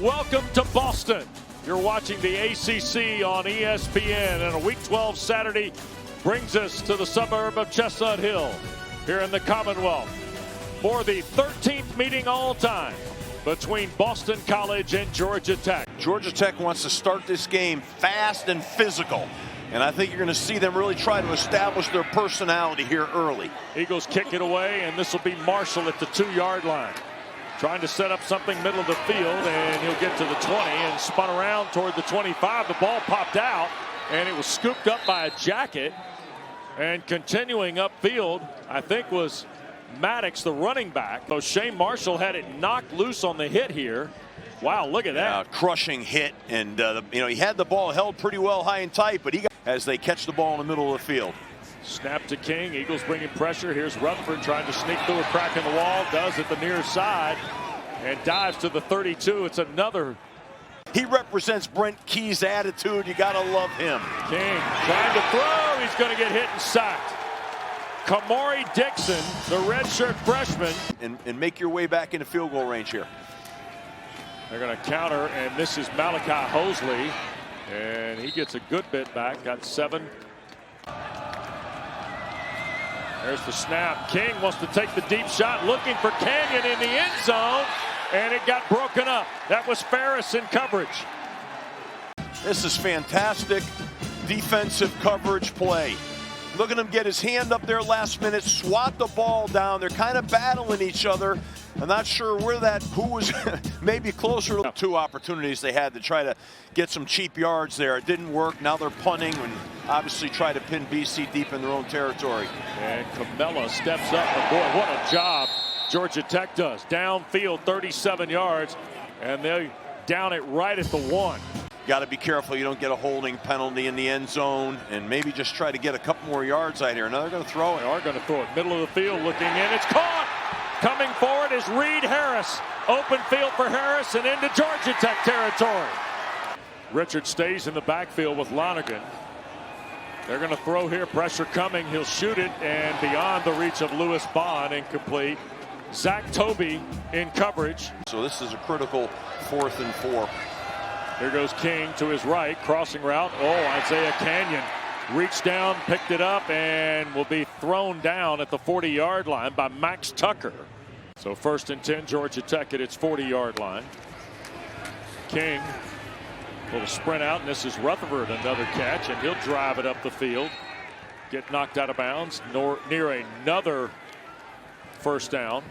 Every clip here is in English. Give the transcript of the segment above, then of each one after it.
welcome to Boston. You're watching the ACC on ESPN, and a Week 12 Saturday brings us to the suburb of Chestnut Hill here in the Commonwealth for the 13th meeting all time between Boston College and Georgia Tech. Georgia Tech wants to start this game fast and physical, and I think you're going to see them really try to establish their personality here early. Eagles kick it away, and this will be Marshall at the 2-yard line. Trying to set up something middle of the field, and he'll get to the 20 and spun around toward the 25. The ball popped out, and it was scooped up by a jacket. And continuing upfield, I think, was Maddox, the running back. So Shane Marshall had it knocked loose on the hit here. Wow, look at that. Crushing hit, and he had the ball held pretty well high and tight, but he got as they catch the ball in the middle of the field. Snap to King. Eagles bringing pressure. Here's Rutherford trying to sneak through a crack in the wall. Does at the near side and dives to the 32. It's another. He represents Brent Key's attitude. You got to love him. King trying to throw. He's going to get hit and sacked. Kamari Dixon, the redshirt freshman. And make your way back into field goal range here. They're going to counter, and this is Malachi Hosley. And he gets a good bit back. Got 7. There's the snap. King wants to take the deep shot, looking for Canyon in the end zone, and it got broken up. That was Ferris in coverage. This is fantastic defensive coverage play. Look at him get his hand up there last minute, swat the ball down. They're kind of battling each other. I'm not sure who was maybe closer to the 2 opportunities they had to try to get some cheap yards there. It didn't work. Now they're punting and obviously try to pin BC deep in their own territory. And Camella steps up. And boy, what a job Georgia Tech does. Downfield, 37 yards, and they down it right at the 1. Got to be careful you don't get a holding penalty in the end zone, and maybe just try to get a couple more yards out here. Now they're going to throw it. They are going to throw it. Middle of the field, looking in. It's caught. Coming forward is Reed Harris. Open field for Harris and into Georgia Tech territory. Richard stays in the backfield with Lonergan. They're going to throw here. Pressure coming. He'll shoot it, and beyond the reach of Lewis Bond, incomplete. Zach Tobey in coverage. So this is a critical 4th and 4. Here goes King to his right, crossing route. Oh, Isaiah Canyon reached down, picked it up, and will be thrown down at the 40-yard line by Max Tucker. So 1st and 10, Georgia Tech at its 40-yard line. King will sprint out, and this is Rutherford, another catch, and he'll drive it up the field. Get knocked out of bounds near another 1st down.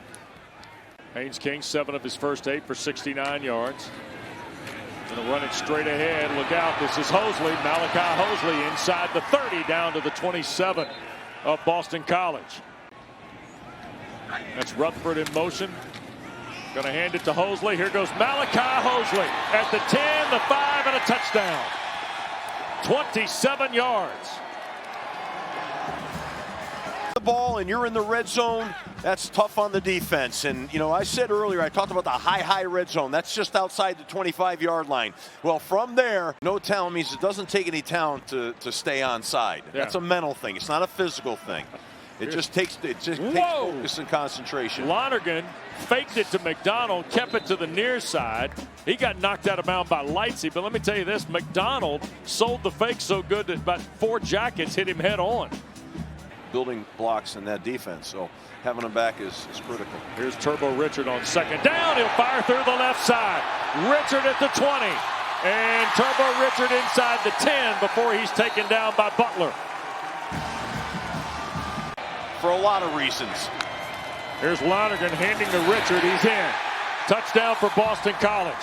Haynes King, 7 of his first 8 for 69 yards. Going to run it straight ahead. Look out. This is Hosley. Malachi Hosley inside the 30 down to the 27 of Boston College. That's Rutherford in motion. Going to hand it to Hosley. Here goes Malachi Hosley at the 10, the 5, and a touchdown. 27 yards. The ball and you're in the red zone, that's tough on the defense. And I said earlier, I talked about the high red zone. That's just outside the 25-yard line. Well, from there, no talent means it doesn't take any talent to stay onside. Yeah. That's a mental thing. It's not a physical thing. It just takes focus and concentration. Lonergan faked it to McDonald, kept it to the near side. He got knocked out of bounds by Lightsey, but let me tell you this, McDonald sold the fake so good that about 4 jackets hit him head on. Building blocks in that defense, so having him back is critical. Here's Turbo Richard on 2nd down. He'll fire through the left side. Richard at the 20, and Turbo Richard inside the 10 before he's taken down by Butler. For a lot of reasons. Here's Lonergan handing to Richard. He's in. Touchdown for Boston College.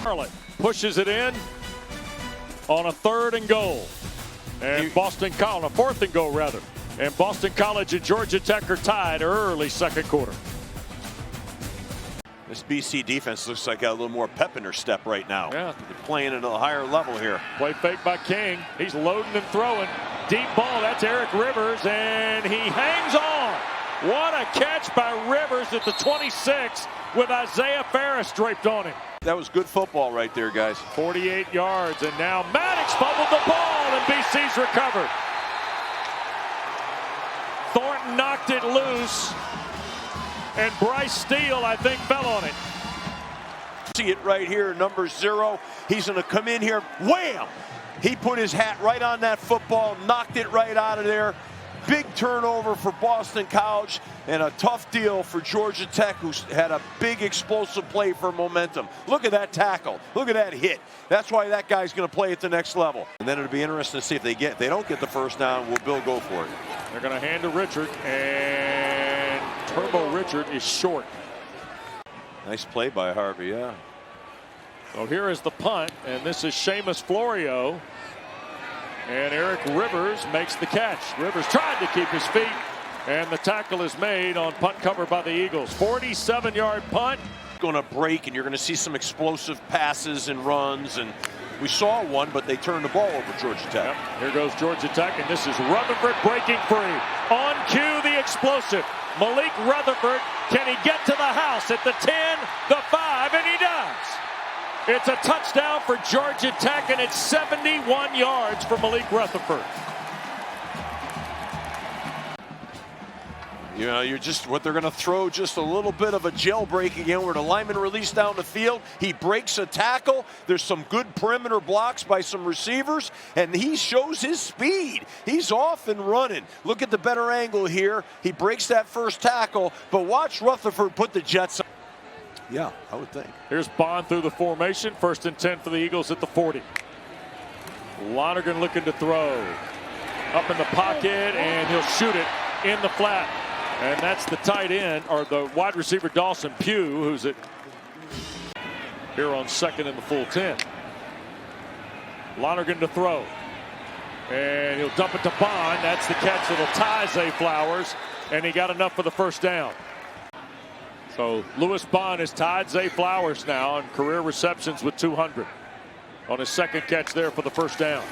Charlotte pushes it in on a 3rd and goal. And Boston College, a 4th and goal rather. And Boston College and Georgia Tech are tied early 2nd quarter. This BC defense looks like got a little more pep in their step right now. Yeah. They're playing at a higher level here. Play fake by King. He's loading and throwing. Deep ball, that's Eric Rivers, and he hangs on. What a catch by Rivers at the 26 with Isaiah Ferris draped on him. That was good football right there, guys. 48 yards, and now Maddox fumbled the ball, and BC's recovered. Thornton knocked it loose. and Bryce Steele, I think, fell on it. See it right here, number 0. He's going to come in here, wham! He put his hat right on that football, knocked it right out of there. Big turnover for Boston College and a tough deal for Georgia Tech, who's had a big explosive play for momentum. Look at that tackle. Look at that hit. That's why that guy's going to play at the next level. And then it'll be interesting to see if they don't get the first down, will Bill go for it? They're going to hand to Richard, and Turbo Richard is short. Nice play by Harvey, yeah. So here is the punt, and this is Seamus Florio. And Eric Rivers makes the catch. Rivers tried to keep his feet, and the tackle is made on punt cover by the Eagles. 47-yard punt. Going to break, and you're going to see some explosive passes and runs, and we saw one, but they turned the ball over Georgia Tech. Yep. Here goes Georgia Tech, and this is Rutherford breaking free. On cue, the explosive Malik Rutherford. Can he get to the house at the 10, the 5, and he does. It's a touchdown for Georgia Tech, and it's 71 yards for Malik Rutherford. You know, what they're going to throw just a little bit of a jailbreak again where the lineman released down the field. He breaks a tackle. There's some good perimeter blocks by some receivers, and he shows his speed. He's off and running. Look at the better angle here. He breaks that first tackle, but watch Rutherford put the Jets on. Yeah, I would think. Here's Bond through the formation. 1st and 10 for the Eagles at the 40. Lonergan looking to throw. Up in the pocket, and he'll shoot it in the flat. And that's the tight end, or the wide receiver Dawson Pugh, who's at here on 2nd and the full 10. Lonergan to throw. And he'll dump it to Bond. That's the catch that'll tie Zay Flowers. And he got enough for the first down. So Lewis Bond has tied Zay Flowers now in career receptions with 200 on his 2nd catch there for the first down.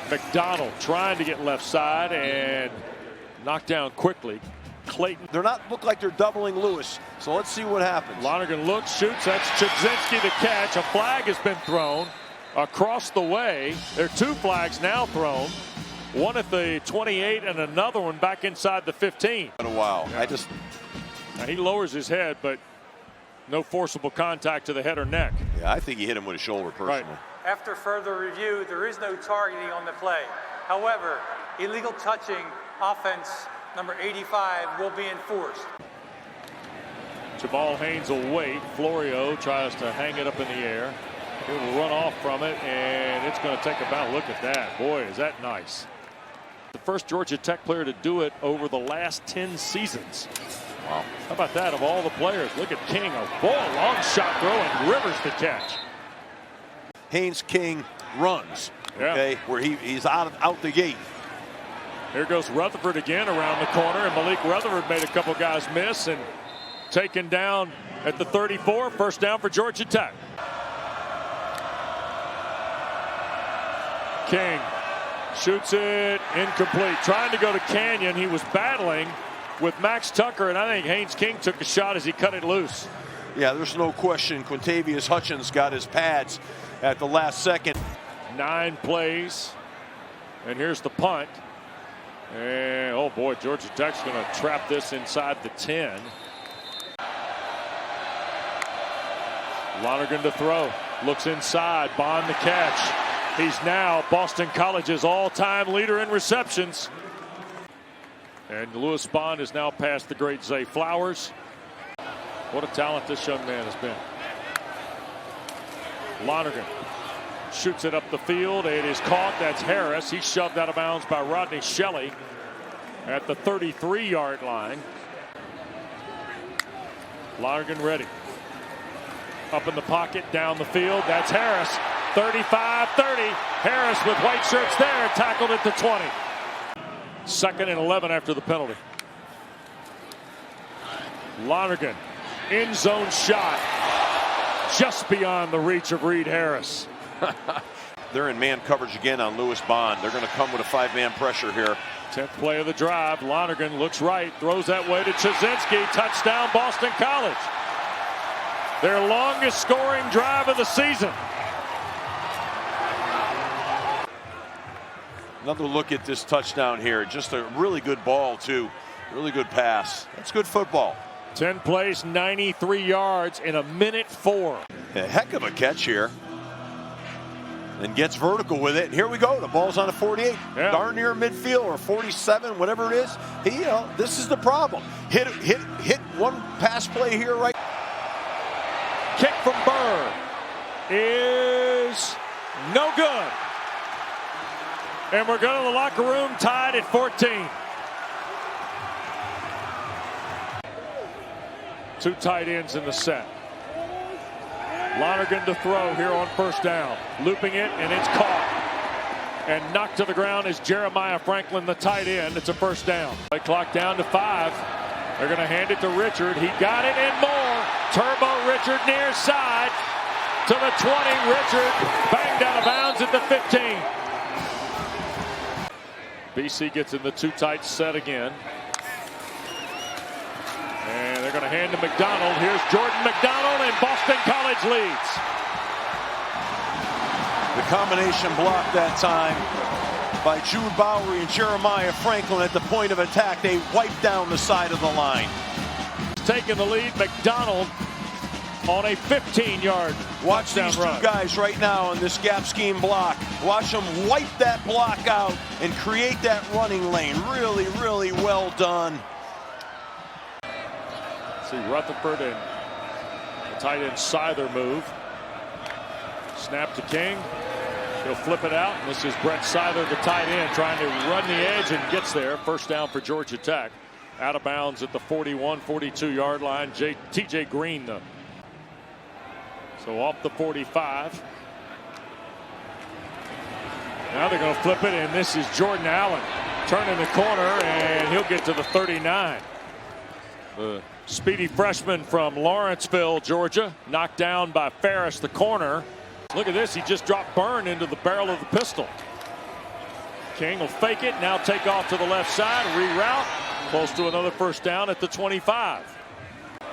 McDonald trying to get left side and knocked down quickly. Clayton. They're not look like they're doubling Lewis, so let's see what happens. Lonergan looks, shoots. That's Chudzinski the catch. A flag has been thrown across the way. There are 2 flags now thrown. One at the 28 and another one back inside the 15. In a while. Yeah. Now he lowers his head, but no forcible contact to the head or neck. Yeah, I think he hit him with a shoulder personally. Right. After further review, there is no targeting on the play. However, illegal touching, offense number 85 will be enforced. Jamal Haynes will wait. Florio tries to hang it up in the air. He will run off from it, and it's going to take a bounce. Look at that. Boy, is that nice. The first Georgia Tech player to do it over the last 10 seasons. Wow. How about that of all the players? Look at King. A long shot throw, and Rivers the catch. Haynes King runs, okay, yeah. Where he's out the gate. Here goes Rutherford again around the corner, and Malik Rutherford made a couple guys miss and taken down at the 34. First down for Georgia Tech. King shoots it incomplete. Trying to go to Canyon. He was battling with Max Tucker, and I think Haynes King took a shot as he cut it loose. Yeah, there's no question. Quintavious Hutchins got his pads at the last second. 9 plays, and here's the punt. And oh boy, Georgia Tech's going to trap this inside the 10. Lonergan to throw. Looks inside. Bond the catch. He's now Boston College's all-time leader in receptions. And Lewis Bond is now past the great Zay Flowers. What a talent this young man has been. Lonergan shoots it up the field. It is caught. That's Harris. He's shoved out of bounds by Rodney Shelley at the 33-yard line. Lonergan ready. Up in the pocket, down the field. That's Harris. 35-30. Harris with white shirts there, tackled at the 20. 2nd and 11 after the penalty. Lonergan, end zone shot, just beyond the reach of Reed Harris. They're in man coverage again on Lewis Bond. They're going to come with a 5-man pressure here. 10th play of the drive. Lonergan looks right, throws that way to Chudzinski. Touchdown, Boston College. Their longest scoring drive of the season. Another look at this touchdown here. Just a really good ball, too. Really good pass. That's good football. 10 plays, 93 yards in 1:04. A heck of a catch here. And gets vertical with it. Here we go. The ball's on a 48. Yeah. Darn near midfield, or 47, whatever it is. This is the problem. Hit one pass play here, right? Kick from Burr is no good. And we're going to the locker room tied at 14. Two tight ends in the set. Lonergan to throw here on first down. Looping it, and it's caught. And knocked to the ground is Jeremiah Franklin, the tight end. It's a first down. Play clock down to 5. They're going to hand it to Richard. He got it and more. Turbo Richard near side to the 20. Richard banged out of bounds at the 15. BC gets in the two tight set again. And they're going to hand to McDonald. Here's Jordan McDonald, and Boston College leads. The combination block that time by Jude Bowery and Jeremiah Franklin at the point of attack. They wiped down the side of the line. Taking the lead, McDonald on a 15-yard Watch these two guys right now in this gap scheme block. Watch them wipe that block out and create that running lane. Really, really well done. See Rutherford and the tight end Seither move. Snap to King. He'll flip it out. And this is Brett Seither, the tight end, trying to run the edge and gets there. First down for Georgia Tech. Out of bounds at the 41, 42-yard line. TJ Green, though. So off the 45. Now they're going to flip it, and this is Jordan Allen turning the corner, and he'll get to the 39. The speedy freshman from Lawrenceville, Georgia, knocked down by Ferris, the corner. Look at this. He just dropped Byrne into the barrel of the pistol. King will fake it, now take off to the left side, reroute. Close to another first down at the 25.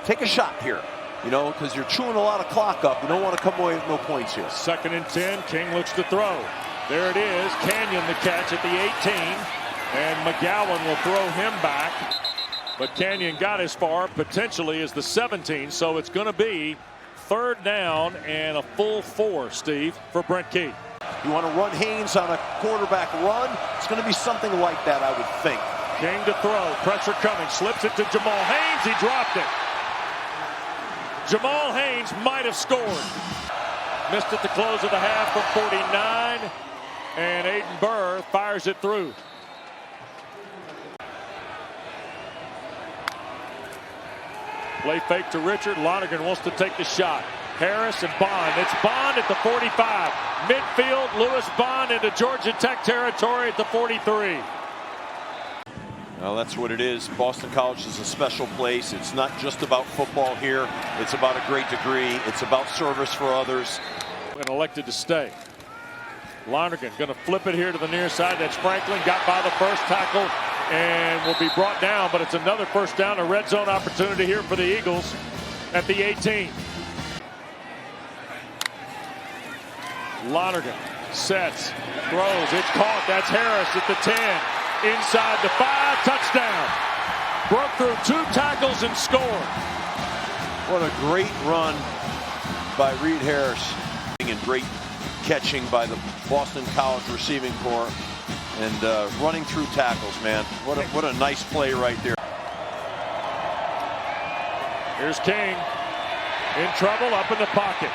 Take a shot here, because you're chewing a lot of clock up. You don't want to come away with no points here. 2nd and 10. King looks to throw. There it is. Canyon the catch at the 18. And McGowan will throw him back. But Canyon got as far potentially as the 17. So it's going to be 3rd down and a full 4, Steve, for Brent Key. You want to run Haynes on a quarterback run? It's going to be something like that, I would think. King to throw. Pressure coming. Slips it to Jamal Haynes. He dropped it. Jamal Haynes might have scored. Missed at the close of the half from 49. And Aiden Burr fires it through. Play fake to Richard. Lonergan wants to take the shot. Harris and Bond. It's Bond at the 45. Midfield, Lewis Bond into Georgia Tech territory at the 43. Well, that's what it is. Boston College is a special place. It's not just about football here. It's about a great degree. It's about service for others. And elected to stay. Lonergan going to flip it here to the near side. That's Franklin. Got by the first tackle and will be brought down. But it's another first down. A red zone opportunity here for the Eagles at the 18. Lonergan sets, throws. It's caught. That's Harris at the 10. Inside the 5. Touchdown. Broke through 2 tackles and scored. What a great run by Reed Harris. And great catching by the Boston College receiving corps. And running through tackles, man. What a nice play right there. Here's King. In trouble, up in the pocket.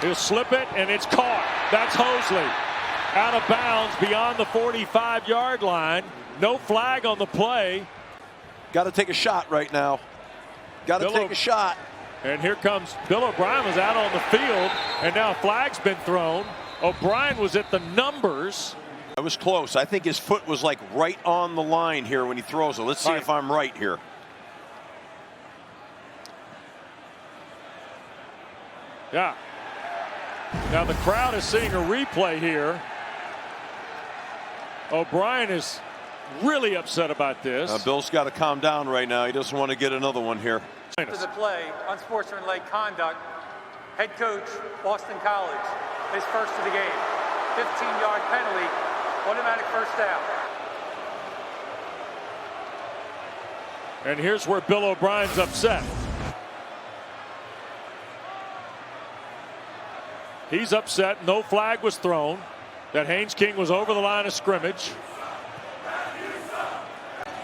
He'll slip it, and it's caught. That's Hosley. Out of bounds beyond the 45-yard line. No flag on the play. Got to take a shot right now. Got to take a shot. And here comes Bill O'Brien was out on the field, and now a flag's been thrown. O'Brien was at the numbers. It was close. I think his foot was like right on the line here when he throws it. Let's see if I'm right here. Yeah. Now the crowd is seeing a replay here. O'Brien is really upset about this. Bill's got to calm down right now. He doesn't want to get another one here. To the play, unsportsmanlike conduct. Head coach, Boston College, his first of the game. 15-yard penalty, automatic first down. And here's where Bill O'Brien's upset. He's upset. No flag was thrown. That Haynes King was over the line of scrimmage.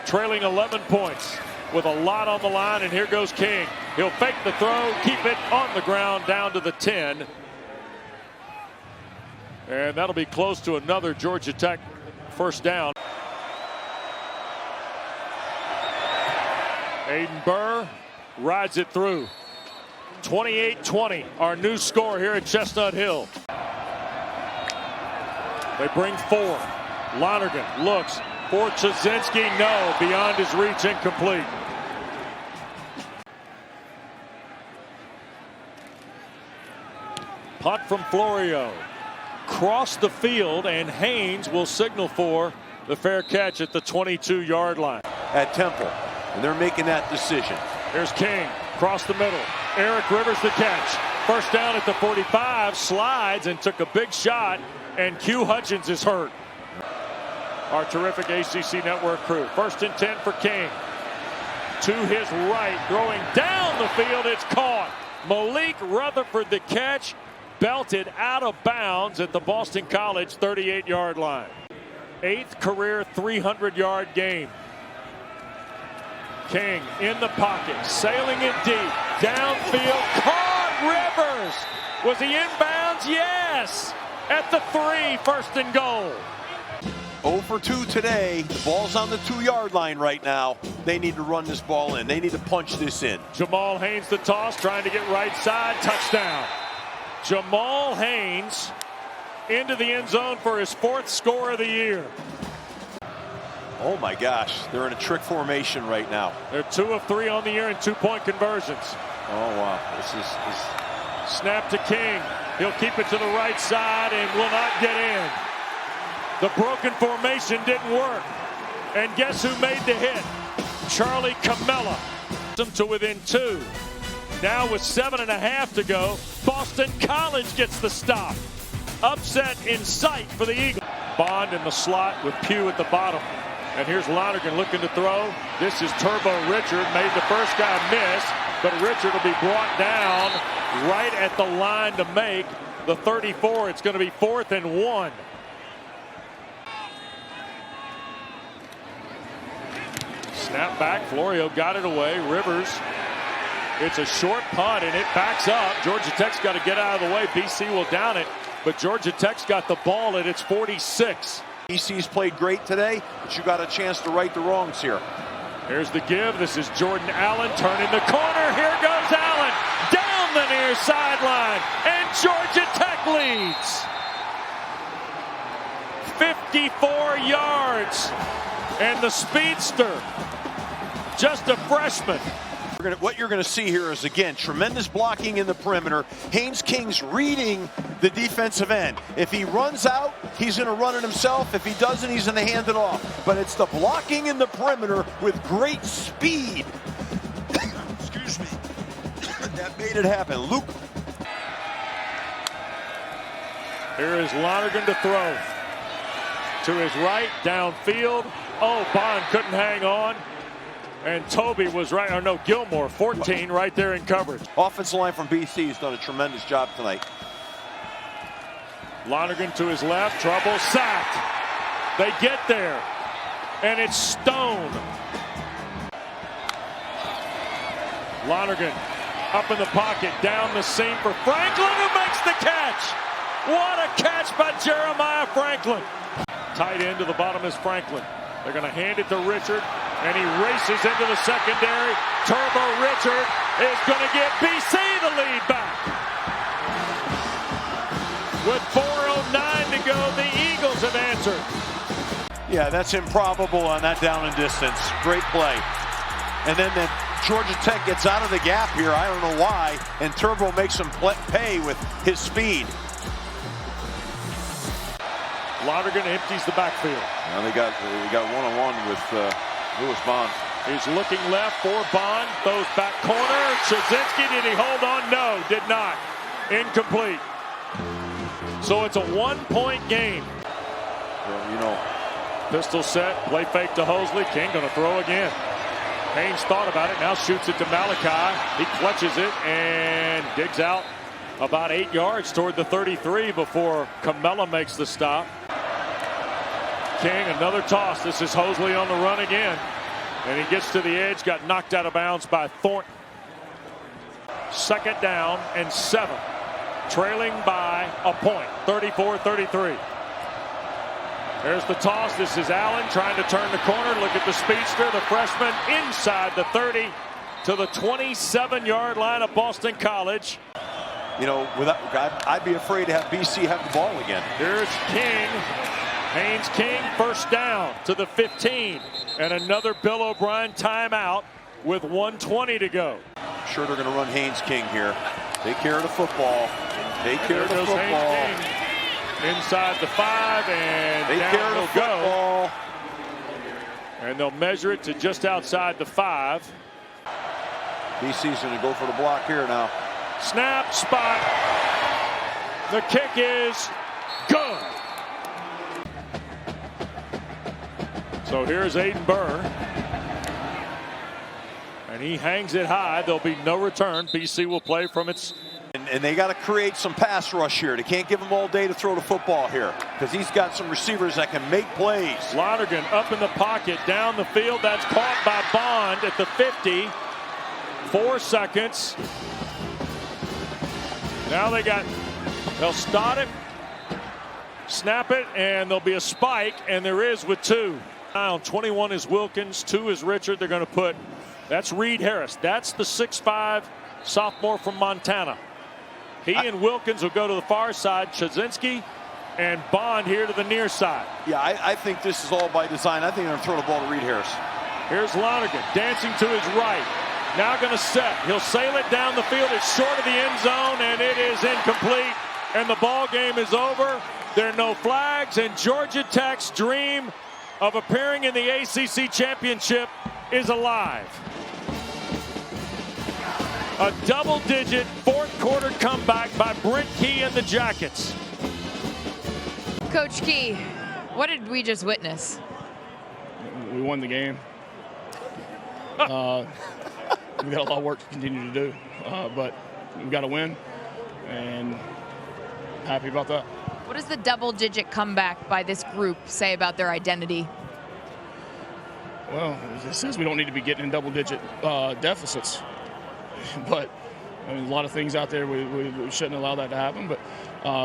Trailing 11 points with a lot on the line, and here goes King. He'll fake the throw, keep it on the ground down to the 10. And that'll be close to another Georgia Tech first down. Aiden Burr rides it through. 28-20, our new score here at Chestnut Hill. They bring 4. Lonergan looks for Chazinski. No, beyond his reach, incomplete. Punt from Florio. Cross the field, and Haynes will signal for the fair catch at the 22-yard line. At Temple, and they're making that decision. Here's King, across the middle. Eric Rivers the catch. First down at the 45, slides and took a big shot, and Q Hutchins is hurt. Our terrific ACC Network crew. 1st and 10 for King. To his right, throwing down the field, it's caught. Malik Rutherford the catch, belted out of bounds at the Boston College 38-yard line. 8th career 300-yard game. King in the pocket, sailing it deep, downfield, caught Rivers. Was he inbounds? Yes. At the 3, 1st and goal. 0 for 2 today. The ball's on the 2-yard line right now. They need to run this ball in. They need to punch this in. Jamal Haynes the toss, trying to get right side, touchdown. Jamal Haynes into the end zone for his 4th score of the year. Oh my gosh, they're in a trick formation right now. They're 2 of 3 on the year in 2-point conversions. Oh wow, this is snap to King. He'll keep it to the right side and will not get in. The broken formation didn't work. And guess who made the hit? Charlie Camella. Them to within 2. Now with 7.5 to go, Boston College gets the stop. Upset in sight for the Eagles. Bond in the slot with Pugh at the bottom. And here's Lonergan looking to throw. This is Turbo Richard. Made the first guy miss, but Richard will be brought down right at the line to make the 34. It's going to be 4th and 1. Snap back. Florio got it away. Rivers. It's a short punt, and it backs up. Georgia Tech's got to get out of the way. BC will down it, but Georgia Tech's got the ball at its 46. BC's played great today, but you got a chance to right the wrongs here. Here's the give. This is Jordan Allen turning the corner. Here goes Allen down the near sideline, and Georgia Tech leads. 54 yards, and the speedster, just a freshman. What you're going to see here is, again, tremendous blocking in the perimeter. Haynes King's reading the defensive end. If he runs out, he's going to run it himself. If he doesn't, he's going to hand it off. But it's the blocking in the perimeter with great speed. Excuse me. That made it happen. Luke. Here is Lonergan to throw. To his right, downfield. Oh, Bond couldn't hang on. And Toby was right, or no, Gilmore, 14 right there in coverage. Offensive line from BC has done a tremendous job tonight. Lonergan to his left, trouble, sacked. They get there, and it's Stone. Lonergan up in the pocket, down the seam for Franklin, who makes the catch. What a catch by Jeremiah Franklin. Tight end to the bottom is Franklin. They're going to hand it to Richard, and he races into the secondary. Turbo Richard is going to get BC the lead back. With 4:09 to go, the Eagles have answered. Yeah, that's improbable on that down and distance. Great play. And then Georgia Tech gets out of the gap here. I don't know why. And Turbo makes him pay with his speed. Lonergan empties the backfield. Now they got one-on-one with Lewis Bond. He's looking left for Bond. Throws back corner. Chazinski, did he hold on? No, did not. Incomplete. So it's a 1-point game. Well, you know. Pistol set. Play fake to Hosley. King going to throw again. Haynes thought about it, now shoots it to Malachi. He clutches it and digs out about 8 yards toward the 33 before Camella makes the stop. King, another toss. This is Hosley on the run again. And he gets to the edge, got knocked out of bounds by Thornton. 2nd down and 7. Trailing by a point, 34-33. There's the toss. This is Allen trying to turn the corner. Look at the speedster, the freshman, inside the 30 to the 27-yard line of Boston College. You know, I'd be afraid to have BC have the ball again. Here's King. Haynes King, 1st down to the 15. And another Bill O'Brien timeout with 1:20 to go. Sure, they're going to run Haynes King here. Take care of the football. Take care of the football. Haynes King inside the 5, and down he'll go. And they'll measure it to just outside the 5. BC's going to go for the block here now. Snap, spot. The kick is good. So here's Aiden Burr. And he hangs it high. There'll be no return. BC will play from its... And they got to create some pass rush here. They can't give him all day to throw the football here because he's got some receivers that can make plays. Lonergan up in the pocket, down the field. That's caught by Bond at the 50. 4 seconds. Now they'll start it, snap it, and there'll be a spike, and there is with 2. Now 21 is Wilkins, 2 is Richard. They're going to put, that's Reed Harris. That's the 6'5" sophomore from Montana. He and Wilkins will go to the far side. Chazinski and Bond here to the near side. Yeah, I think this is all by design. I think they're going to throw the ball to Reed Harris. Here's Lonergan dancing to his right. Now going to set. He'll sail it down the field. It's short of the end zone, and it is incomplete. And the ball game is over. There are no flags, and Georgia Tech's dream of appearing in the ACC championship is alive. A double-digit 4th quarter comeback by Brent Key and the Jackets. Coach Key, what did we just witness? We won the game. We got a lot of work to continue to do, but we've got to win, and happy about that. What does the double-digit comeback by this group say about their identity? Well, it says we don't need to be getting in double-digit deficits, but I mean, a lot of things out there we shouldn't allow that to happen. But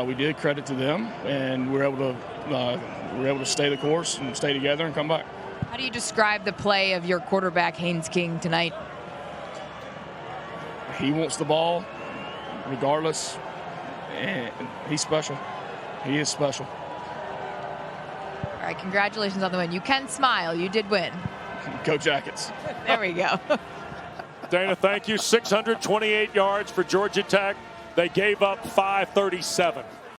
we did, credit to them, and we're able to stay the course and stay together and come back. How do you describe the play of your quarterback Haynes King tonight? He wants the ball, regardless, and he's special. He is special. All right, congratulations on the win. You can smile. You did win. Go Jackets. There we go. Dana, thank you. 628 yards for Georgia Tech. They gave up 537.